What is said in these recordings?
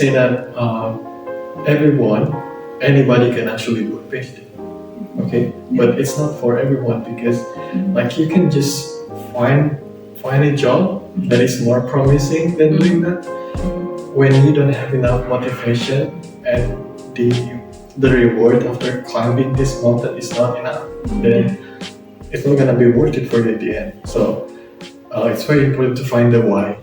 say that anybody can actually do a PhD. Okay, but it's not for everyone because, like, you can just find a job that is more promising than doing that. When you don't have enough motivation and the reward after climbing this mountain is not enough, then it's not gonna be worth it for you at the end. So it's very important to find the why.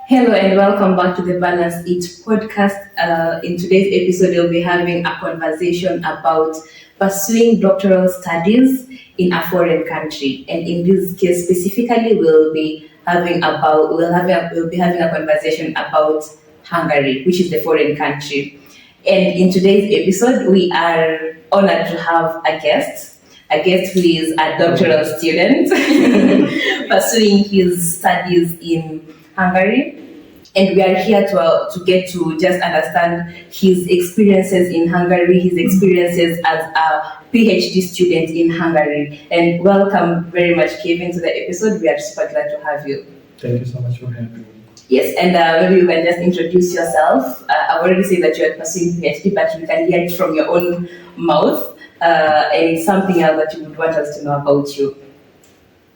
Hello and welcome back to the Balance It podcast. In today's episode, we'll be having a conversation about pursuing doctoral studies in a foreign country. And in this case specifically, we'll be having a conversation about Hungary, which is the foreign country. And in today's episode, we are honored to have a guest who is a doctoral student pursuing his studies in Hungary. And we are here to get to just understand his experiences in Hungary, his experiences as a PhD student in Hungary. And welcome very much, Kevin, to the episode. We are super glad to have you. Thank you so much for having me. Yes, and maybe you can just introduce yourself. I've already said that you're pursuing PhD, but you can hear it from your own mouth and something else that you would want us to know about you.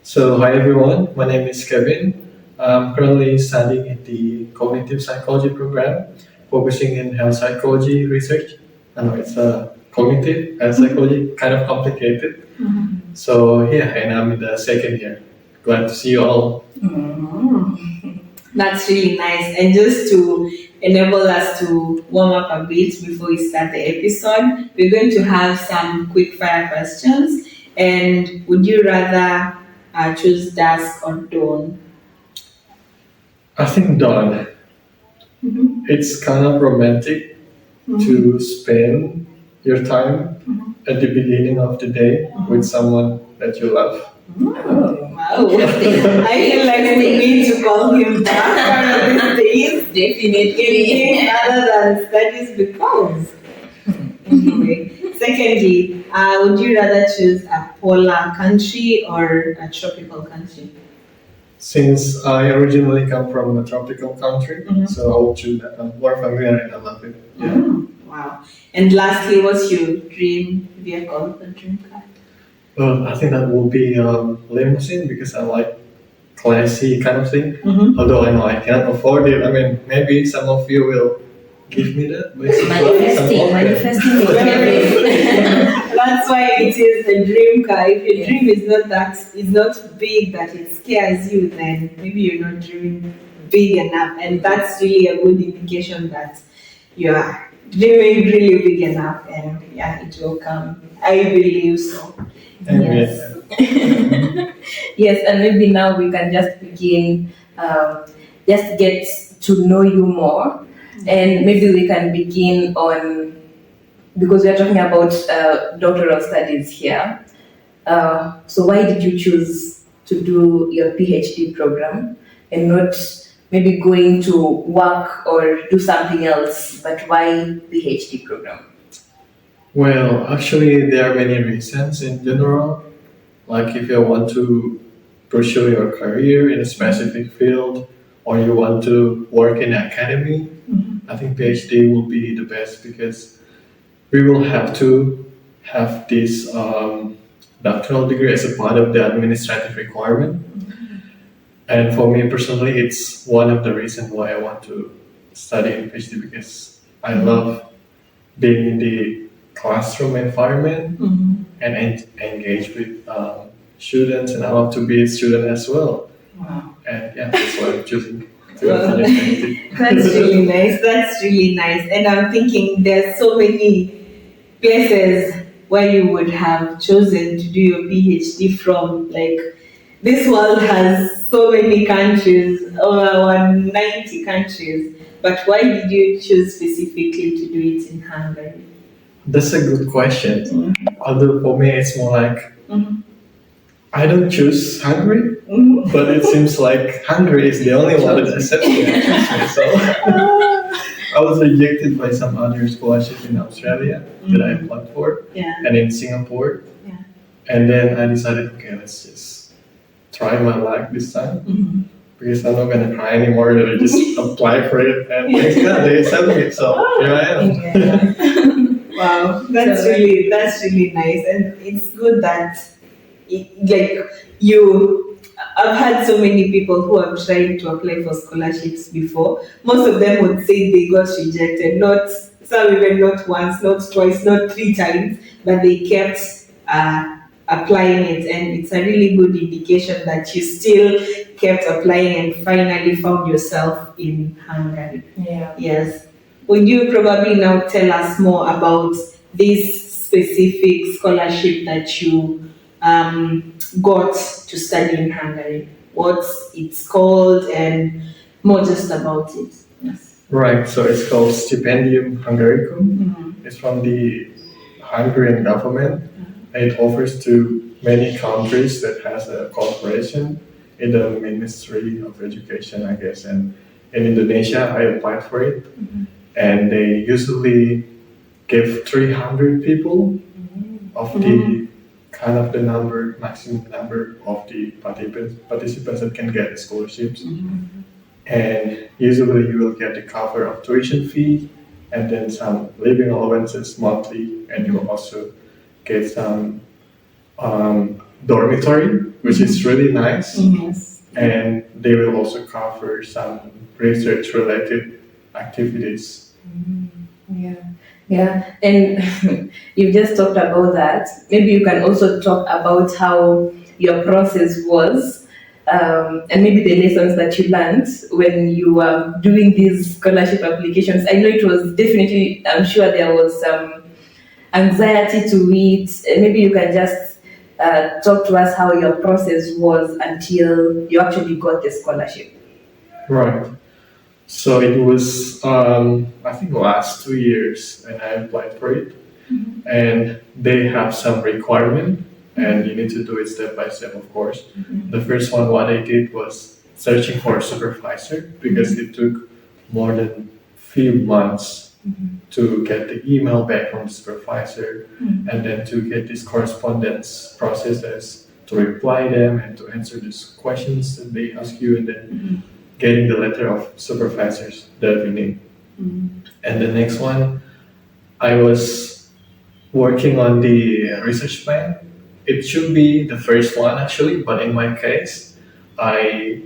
So, hi everyone, my name is Kevin. I'm currently studying in the cognitive psychology program, focusing in health psychology research. I know it's cognitive health psychology, kind of complicated. So yeah, and I'm in the second year. Glad to see you all. That's really nice. And just to enable us to warm up a bit before we start the episode, we're going to have some quick fire questions. And would you rather choose dusk or dawn? I think dawn. It's kind of romantic to spend your time at the beginning of the day with someone that you love. Wow. I feel like we need to call him back one of these days. Definitely. Other than studies because. Anyway, secondly, would you rather choose a polar country or a tropical country? Since I originally come from a tropical country, so I will choose that. I'm more familiar and I love it. Yeah. Wow. And lastly, what's your dream vehicle or dream car? Well, I think that will be limousine because I like classy kind of thing. Although I know I can't afford it. I mean, maybe some of you will give me that. Manifesting. That's why it is a dream car. If your dream is not big that it scares you, then maybe you're not dreaming big enough. And that's really a good indication that you are dreaming really big enough. And yeah, it will come. I believe so. Yes. Yes, and maybe now we can just begin, just get to know you more. And maybe we can begin on, because we are talking about doctoral studies here. So why did you choose to do your PhD program and not maybe going to work or do something else, but why PhD program? Well, actually, there are many reasons in general. Like if you want to pursue your career in a specific field or you want to work in academy, I think PhD will be the best because we will have to have this doctoral degree as a part of the administrative requirement. And for me personally, it's one of the reasons why I want to study in PhD because I love being in the classroom environment and engage with students, and I love to be a student as well. Wow. And yeah, that's why I'm choosing to study PhD. That's really nice. That's really nice. And I'm thinking there's so many places where you would have chosen to do your PhD from. Like this world has so many countries, over 190 countries. But why did you choose specifically to do it in Hungary? That's a good question. Although for me, it's more like I don't choose Hungary, Mhm. but it seems like Hungary is the only one that accepts me. Actually. So I was rejected by some other scholarship in Australia that I applied for, Yeah. and in Singapore. Yeah. And then I decided, okay, let's just try my luck this time Mhm. because I'm not gonna cry anymore. That I just apply for it, and thanks God they accepted me. So here I am. Wow, that's So- really nice, and it's good that like you. I've had so many people who have tried to apply for scholarships before. Most of them would say they got rejected. Not some even not once, not twice, not three times, but they kept applying it, and it's a really good indication that you still kept applying and finally found yourself in Hungary. Yeah. Yes. Would you probably now tell us more about this specific scholarship that you got to study in Hungary? What it's called and more just about it? Yes. Right. So it's called Stipendium Hungaricum. Mhm. It's from the Hungarian government. It offers to many countries that has a cooperation in the Ministry of Education, I guess. And in Indonesia, I applied for it, and they usually give 300 people of the kind of the maximum number of the participants that can get scholarships. And usually you will get the cover of tuition fee and then some living allowances monthly, and you will also get some dormitory, which is really nice. Yes. And they will also cover some research related activities. Yeah, and you've just talked about that. Maybe you can also talk about how your process was, and maybe the lessons that you learned when you were doing these scholarship applications. I know it was definitely, I'm sure there was some anxiety to it. And maybe you can just talk to us how your process was until you actually got the scholarship. Right. So it was, I think, last 2 years, and I applied for it. And they have some requirement, and you need to do it step by step, of course. The first one, what I did was searching for a supervisor because it took more than few months to get the email back from the supervisor, and then to get these correspondence processes to reply them and to answer these questions that they ask you, and then getting the letter of supervisors that we need. And the next one, I was working on the research plan. It should be the first one actually, but in my case, I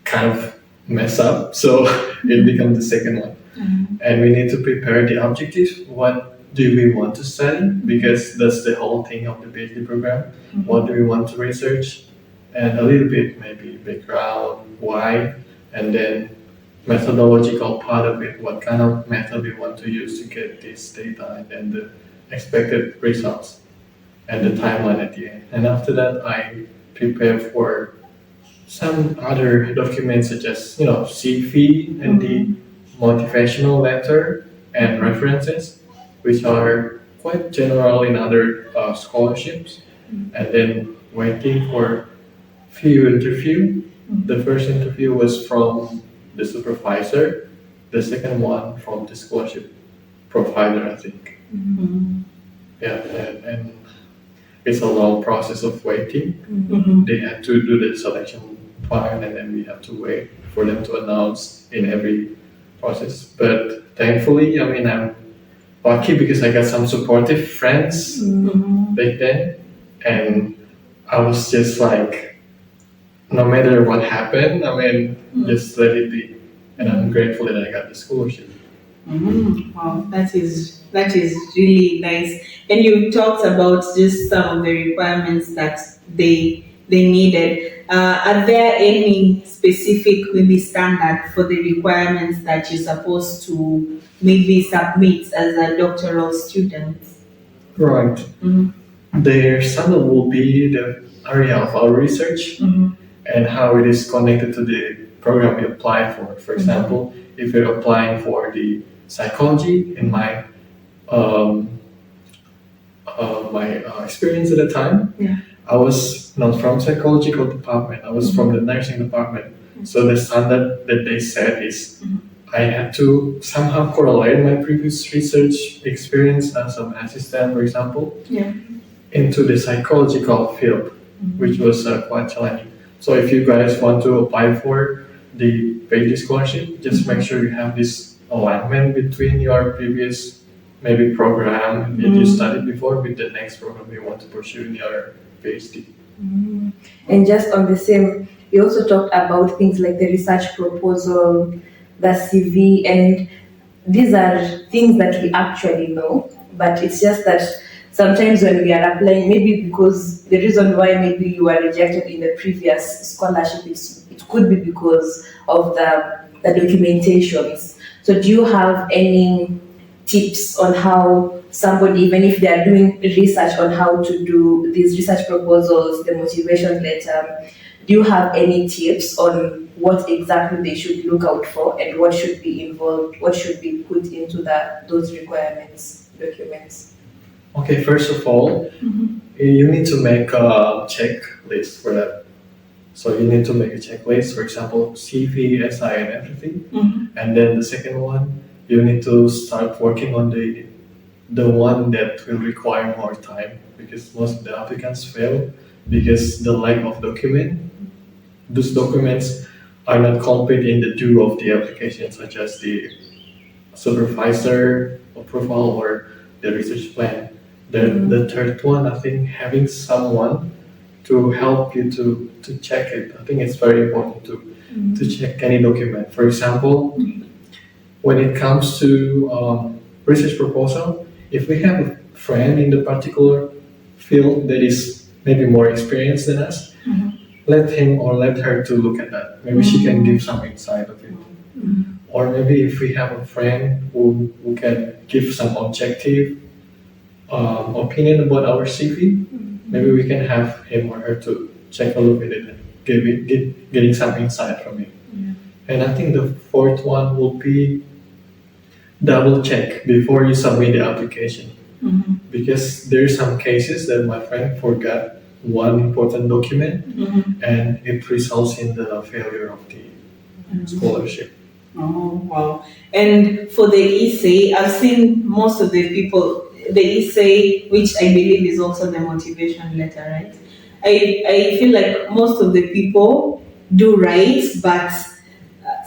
kind of mess up, so it becomes the second one. And we need to prepare the objective. What do we want to study? Because that's the whole thing of the PhD program. What do we want to research? And a little bit maybe background, why, and then methodological part of it. What kind of method we want to use to get this data, and then the expected results, and the timeline at the end. And after that, I prepare for some other documents such as CV and the motivational letter and references, which are quite general in other scholarships. And then waiting for few interview. The first interview was from the supervisor. The second one from the scholarship provider, I think. Yeah, and it's a long process of waiting. They had to do the selection part, and then we have to wait for them to announce in every process. But thankfully, I mean, I'm lucky because I got some supportive friends back then, and I was just like, no matter what happened, I mean, just let it be. And I'm grateful that I got the scholarship. Wow, that is really nice. And you talked about just some of the requirements that they needed. Are there any specific maybe standard for the requirements that you're supposed to maybe submit as a doctoral student? Right. Their standard will be the area of our research and how it is connected to the program we apply for. For example, if you're applying for the psychology, in my experience at the time, I was not from psychological department. I was from the nursing department. So the standard that they set is I had to somehow correlate my previous research experience as an assistant, for example, Yeah. into the psychological field, which was quite challenging. So if you guys want to apply for the PhD scholarship, just make sure you have this alignment between your previous maybe program that you studied before with the next program you want to pursue in your PhD. And just on the same, we also talked about things like the research proposal, the CV, and these are things that we actually know, but it's just that sometimes when we are applying, maybe because the reason why maybe you were rejected in the previous scholarship, it could be because of the documentations. So do you have any tips on how somebody, even if they are doing research on how to do these research proposals, the motivation letter, do you have any tips on what exactly they should look out for and what should be involved, what should be put into those requirements, documents? Okay, first of all, you need to make a checklist for that. So you need to make a checklist, for example, CV, SI, and everything. And then the second one, you need to start working on the one that will require more time because most of the applicants fail because the lack of document. Those documents are not complete in the due of the application, such as the supervisor approval or the research plan. The third one, I think having someone to help you to check it. I think it's very important to check any document. For example, when it comes to research proposal, if we have a friend in the particular field that is maybe more experienced than us, let him or let her to look at that. Maybe she can give some insight of it. Or maybe if we have a friend who can give some objective opinion about our CV, maybe we can have him or her to check a look at it and getting some insight from it. And I think the fourth one will be double check before you submit the application. Because there are some cases that my friend forgot one important document and it results in the failure of the scholarship. Oh, wow. And for the essay, I've seen most of the people, the essay, which I believe is also the motivation letter, right? I feel like most of the people do write, but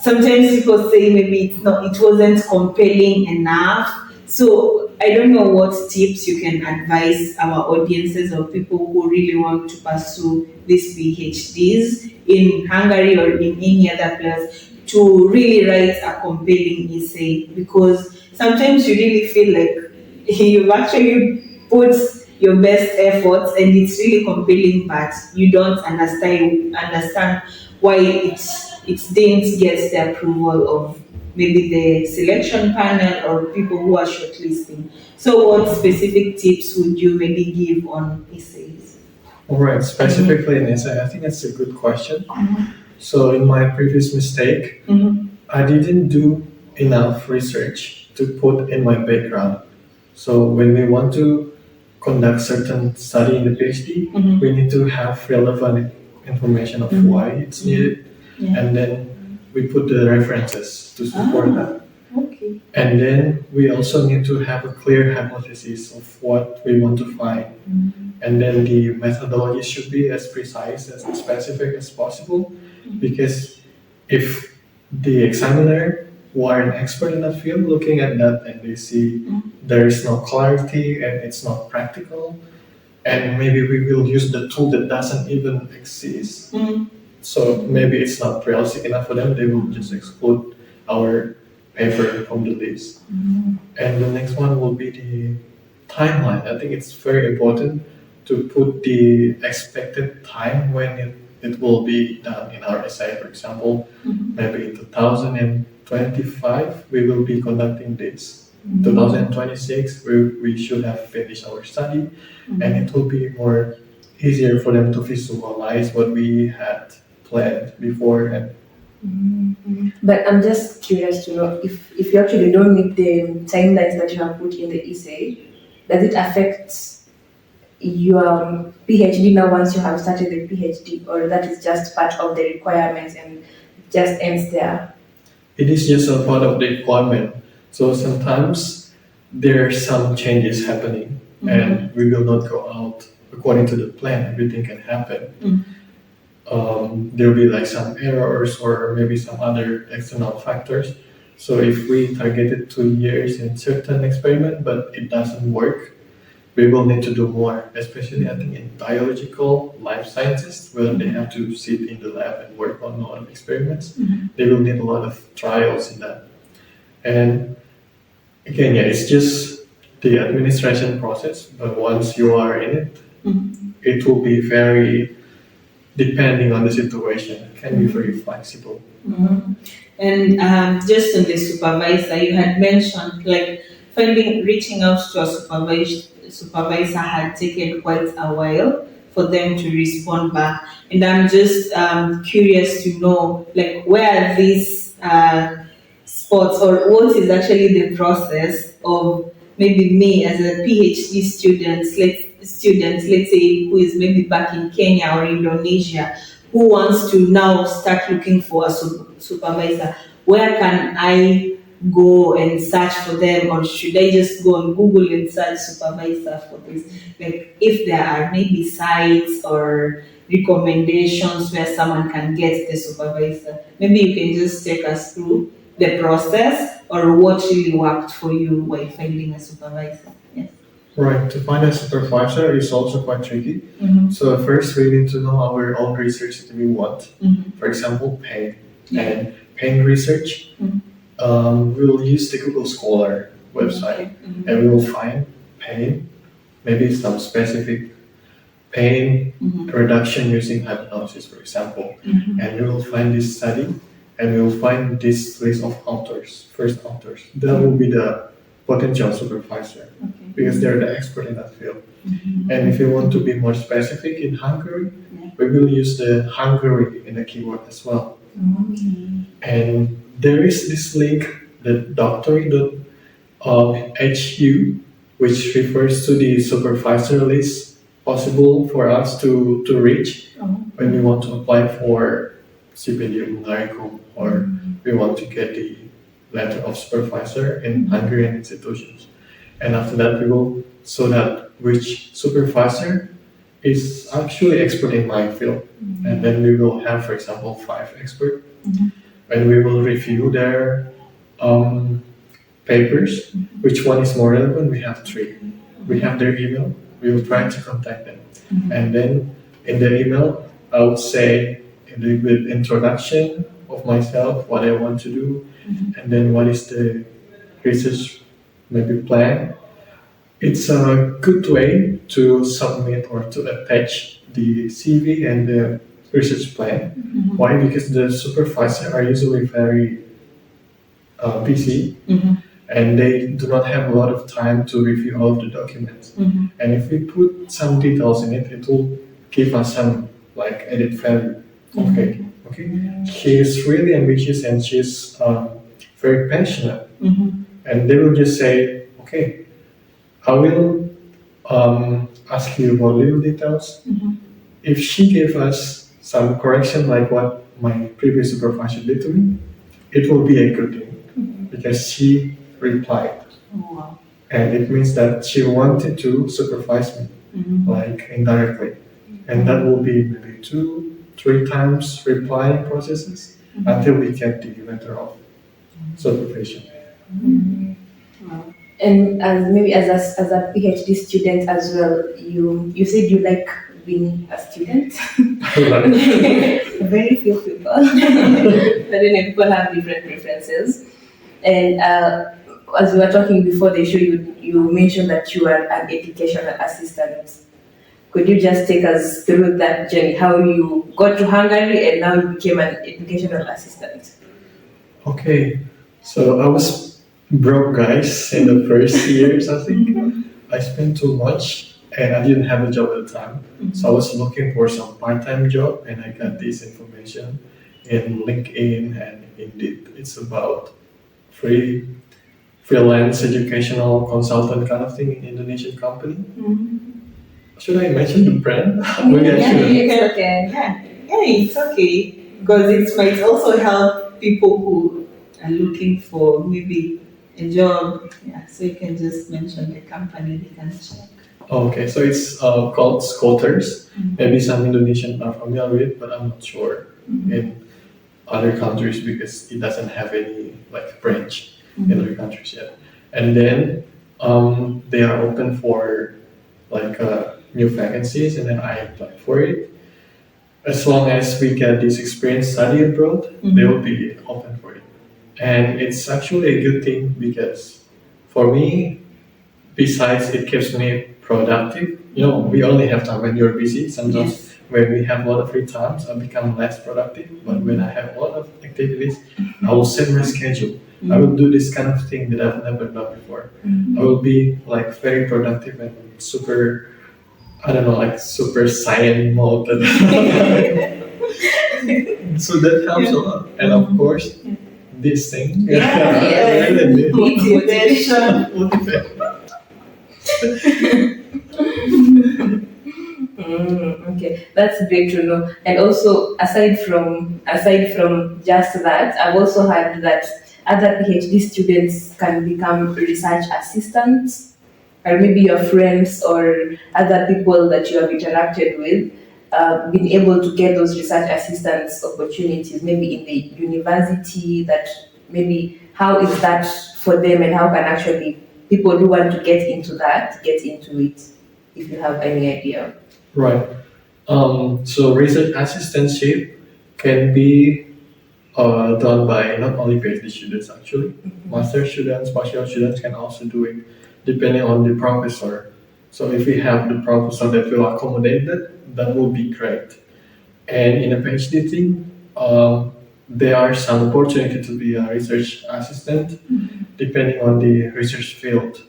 sometimes people say maybe it wasn't compelling enough. So I don't know what tips you can advise our audiences or people who really want to pursue these PhDs in Hungary or in any other place to really write a compelling essay, because sometimes you really feel like you've actually put your best efforts and it's really compelling, but you don't understand why it didn't get the approval of maybe the selection panel or people who are shortlisting. So what specific tips would you maybe give on essays? All right, specifically in essay, I think that's a good question. So in my previous mistake, I didn't do enough research to put in my background. So when we want to conduct certain study in the PhD, we need to have relevant information of why it's needed, and then we put the references to support that. Okay. And then we also need to have a clear hypothesis of what we want to find. And then the methodology should be as precise, as specific as possible, because if the examiner who are an expert in that field looking at that and they see there is no clarity and it's not practical, and maybe we will use the tool that doesn't even exist, so maybe it's not realistic enough for them, they will just exclude our paper from the list. And the next one will be the timeline. I think it's very important to put the expected time when it will be done in our essay. For example, maybe in 2025 we will be conducting this. 2026 we should have finished our study, and it will be more easier for them to visualize what we had planned beforehand. But I'm just curious to know if you actually don't meet the timelines that you have put in the essay, does it affect your PhD now once you have started the PhD, or that is just part of the requirements and just ends there? It is just a part of the requirement. So sometimes there are some changes happening, and we will not go out according to the plan. Everything can happen. There will be like some errors or maybe some other external factors. So if we targeted 2 years in certain experiment but it doesn't work, we will need to do more, especially I think in biological life sciences, where they have to sit in the lab and work on a lot of experiments. They will need a lot of trials in that. And again, yeah, it's just the administration process, but once you are in it, it will be very depending on the situation. It can be very flexible. And just on the supervisor, you had mentioned like reaching out to a supervisor had taken quite a while for them to respond back. And I'm just curious to know like where are these spots, or what is actually the process of maybe me as a PhD let's say, who is maybe back in Kenya or Indonesia, who wants to now start looking for a supervisor. Where can I go and search for them, or should I just go on Google and search supervisor for this? Like if there are maybe sites or recommendations where someone can get the supervisor, maybe you can just take us through the process or what really worked for you while finding a supervisor. Yes. Right, to find a supervisor is also quite tricky. So first we need to know our own research that we want. For example, pain. And pain research, we will use the Google Scholar website and we will find pain, maybe some specific pain reduction using hypnosis, for example. And we will find this study and we will find this list of authors, first authors. That will be the potential supervisor because they're the expert in that field. And if you want to be more specific in Hungary, we will use the Hungary in the keyword as well. And there is this link, the doctor.hu, which refers to the supervisor list possible for us to reach when we want to apply for CPD Hungarikum, or we want to get the letter of supervisor in Hungarian institutions. And after that, we will so that which supervisor is actually expert in my field. And then we will have, for example, 5 experts. And we will review their papers. Which one is more relevant? We have 3. We have their email. We will try to contact them. And then in the email, I would say a little bit introduction of myself, what I want to do, and then what is the research maybe plan. It's a good way to submit or to attach the CV and the research plan. Why? Because the supervisors are usually very busy and they do not have a lot of time to review all of the documents. And if we put some details in it, it will give us some like added value. Okay. She is really ambitious and she's very passionate. And they will just say, okay, I will ask you about little details. If she gave us some correction like what my previous supervisor did to me, it will be a good thing because she replied. And it means that she wanted to supervise me, like indirectly. And that will be maybe 2-3 times reply processes until we get the letter of supervision. And as a PhD student as well, you said you like being a student. Very few people. But then people have different preferences. And as we were talking before the show, you mentioned that you are an educational assistant. Could you just take us through that journey, how you got to Hungary and now you became an educational assistant? Okay, so I was broke, guys, in the first years, I think. I spent too much and I didn't have a job at the time. So I was looking for some part-time job and I got this information in LinkedIn and Indeed. It's about freelance educational consultant kind of thing in Indonesian company. Should I mention the brand? Maybe I Yeah, should. you can. Okay. Yeah, it's okay because it might also help people who are looking for maybe a job. Yeah, so you can just mention the company, they can check. Okay, so it's called Scooters. Mhm. Maybe some Indonesian are familiar with, but I'm not sure in other countries because it doesn't have any like branch in other countries yet. And then they are open for like new vacancies, and then I applied for it. As long as we get this experience study abroad, they will be open for it. And it's actually a good thing because for me, besides it keeps me productive, we only have time when you're busy. Sometimes Yes. when we have a lot of free times, I become less productive. But when I have a lot of activities, I will set my schedule. I will do this kind of thing that I've never done before. I will be like very productive and super, I don't know, like super saiyan mode. So that helps a lot. And of course, this thing. Yeah. Really Motivation. motivation. Okay, that's great to know. And also, aside from just that, I've also heard that other PhD students can become research assistants, or maybe your friends or other people that you have interacted with, been able to get those research assistants opportunities, maybe in the university. That maybe how is that for them, and how can actually people who want to get into that get into it? If you have any idea. Right. So research assistantship can be done by not only PhD students actually. Master students, bachelor students can also do it depending on the professor. So if we have the professor that will accommodate that, that will be great. And in a PhD thing, there are some opportunity to be a research assistant depending on the research field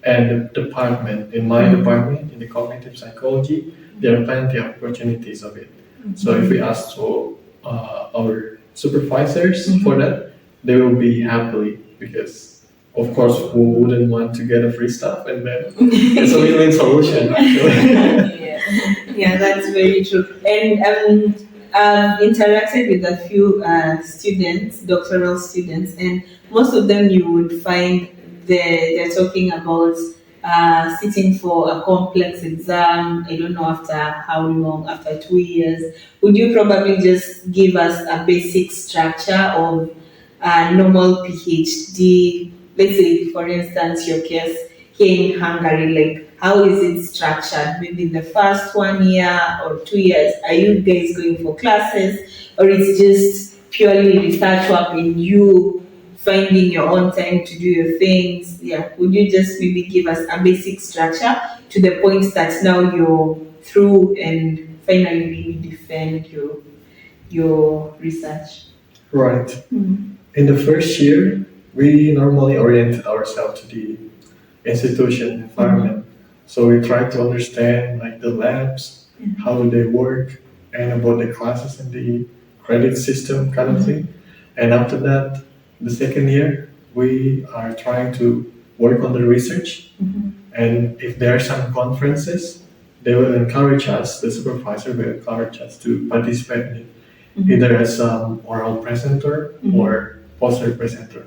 and the department. In my department, in the cognitive psychology, there are plenty of opportunities of it. So if we ask to our supervisors for that, they will be happily because, of course, who wouldn't want to get a free stuff, and then it's a win-win solution actually. Yeah, that's very true. And I've interacted with a few students, doctoral students, and most of them you would find they're talking about sitting for a complex exam. I don't know after how long, after 2 years. Would you probably just give us a basic structure of a normal PhD? Let's say, for instance, your case here in Hungary, like how is it structured? Maybe the first 1 year or 2 years, are you guys going for classes, or it's just purely research work and you finding your own time to do your things? Yeah, would you just maybe give us a basic structure to the point that now you're through and finally really defend your research? Right. In the first year, we normally oriented ourselves to the institution environment. So we try to understand like the labs, how do they work, and about the classes and the credit system kind of thing. And after that, the second year, we are trying to work on the research. And if there are some conferences, they will encourage us, the supervisor will encourage us to participate in it, either as an oral presenter or poster presenter.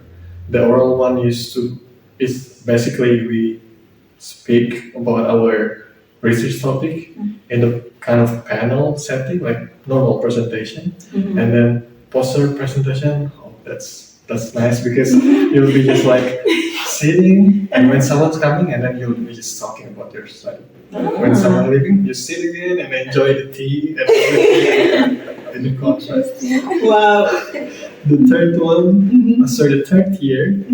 The oral one is basically we speak about our research topic in a kind of panel setting, like normal presentation, and then poster presentation. Oh, that's nice because you'll be just like sitting, and when someone's coming, and then you'll be just talking about your study. When someone leaving, you sit again and enjoy the tea and everything in the contrast. Wow. The third one, the third year,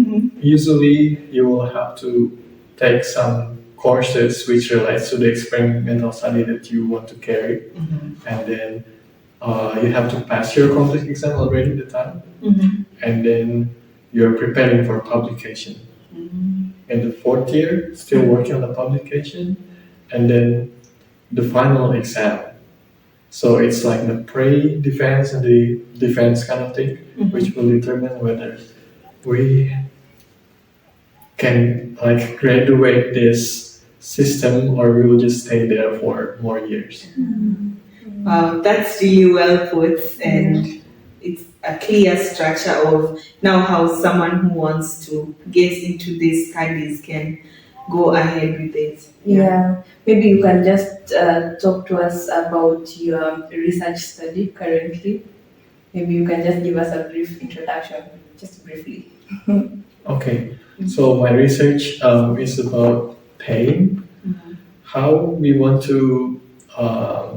usually you will have to take some courses which relates to the experimental study that you want to carry, and then you have to pass your complex exam already at the time, and then you're preparing for publication. In the fourth year, still working on the publication, and then the final exam. So it's like the pre-defense and the defense kind of thing, which will determine whether we can like graduate this system, or we will just stay there for more years. Wow, that's really well put, and it's a clear structure of now how someone who wants to get into these studies can go ahead with it. Yeah, maybe you can just talk to us about your research study currently. Maybe you can just give us a brief introduction, just briefly. Okay, so my research is about pain, Mhm. how we want to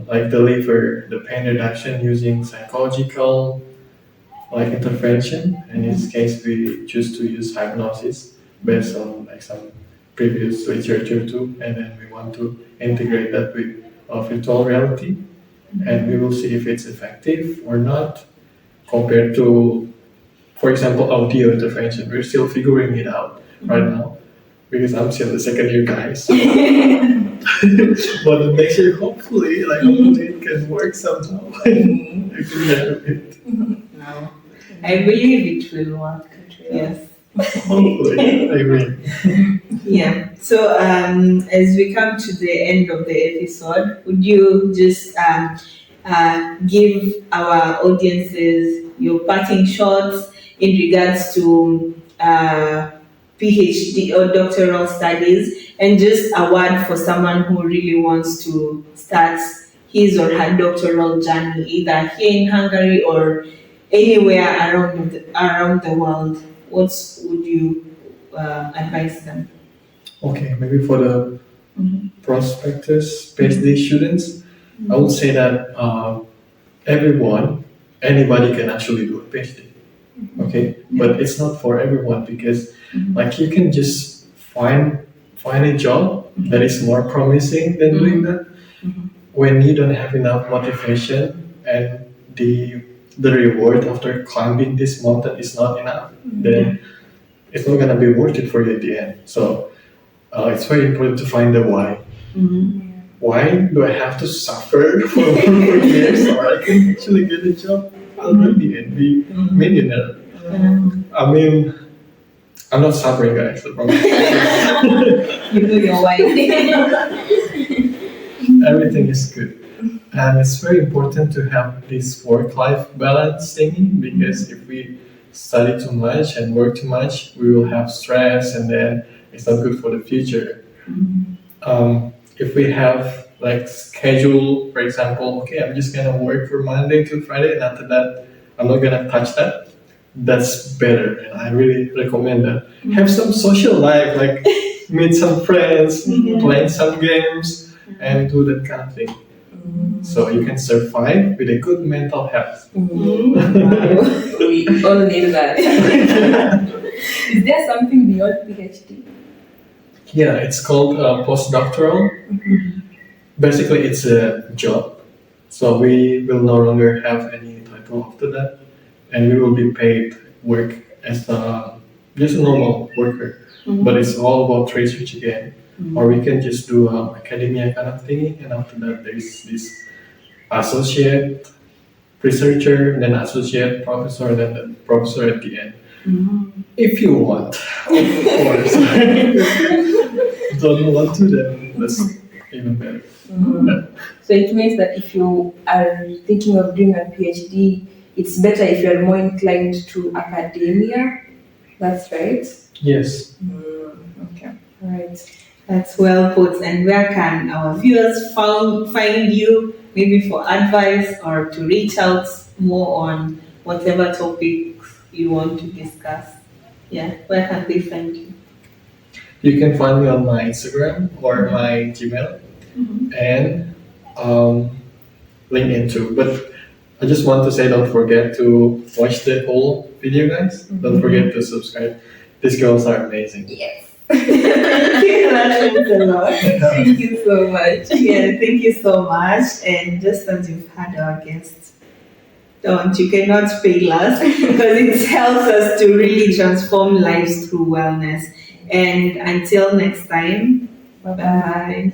like deliver the pain reduction using psychological like intervention. In this case, we choose to use hypnosis based on like some previous literature too, and then we want to integrate that with virtual reality, and we will see if it's effective or not compared to, for example, audio intervention. We're still figuring it out right now because I'm still the second year guy. So. But next year, hopefully it can work somehow. I can have it. No, I believe it will work. Yes. Hopefully, I mean. Yeah. So, as we come to the end of the episode, would you just give our audiences your parting shots in regards to PhD or doctoral studies, and just a word for someone who really wants to start his or her doctoral journey, either here in Hungary or anywhere around the world? What would you advise them? Okay, maybe for the Mhm. prospectus PhD students, I would say that anybody can actually do a PhD. Okay, but it's not for everyone because like you can just find a job that is more promising than doing that when you don't have enough motivation and the reward after climbing this mountain is not enough, then it's not gonna be worth it for you at the end. So it's very important to find the why. Why do I have to suffer for 4 years so I can actually get a job already and be millionaire? I mean, I'm not suffering, guys. I promise. You know your why. Everything is good. And it's very important to have this work-life balance thingy because if we study too much and work too much, we will have stress and then it's not good for the future. If we have like schedule, for example, okay, I'm just gonna work from Monday to Friday and after that, I'm not gonna touch that. That's better and I really recommend that. Have some social life, like meet some friends, play some games, and do that kind of thing. So you can survive with a good mental health. We all need that. Is there something beyond PhD? Yeah, it's called postdoctoral. Basically, it's a job. So we will no longer have any title after that, and we will be paid work as just a normal worker. But it's all about research again. Or we can just do academia kind of thingy, and after that there's this associate researcher, and then associate professor, and then the professor at the end. If you want, of course. If you don't want to, then that's even better. So it means that if you are thinking of doing a PhD, it's better if you are more inclined to academia. That's right. Yes. Okay. All right. That's well put. And where can our viewers find you, maybe for advice or to reach out more on whatever topics you want to discuss? Yeah, where can they find you? You can find me on my Instagram or my Gmail and LinkedIn too. But I just want to say, don't forget to watch the whole video, guys. Don't forget to subscribe. These girls are amazing. Yes. Thank you, that means a lot. Thank you so much. Yeah, thank you so much. And just as you've had our guests, you cannot fail us because it helps us to really transform lives through wellness. And until next time, bye.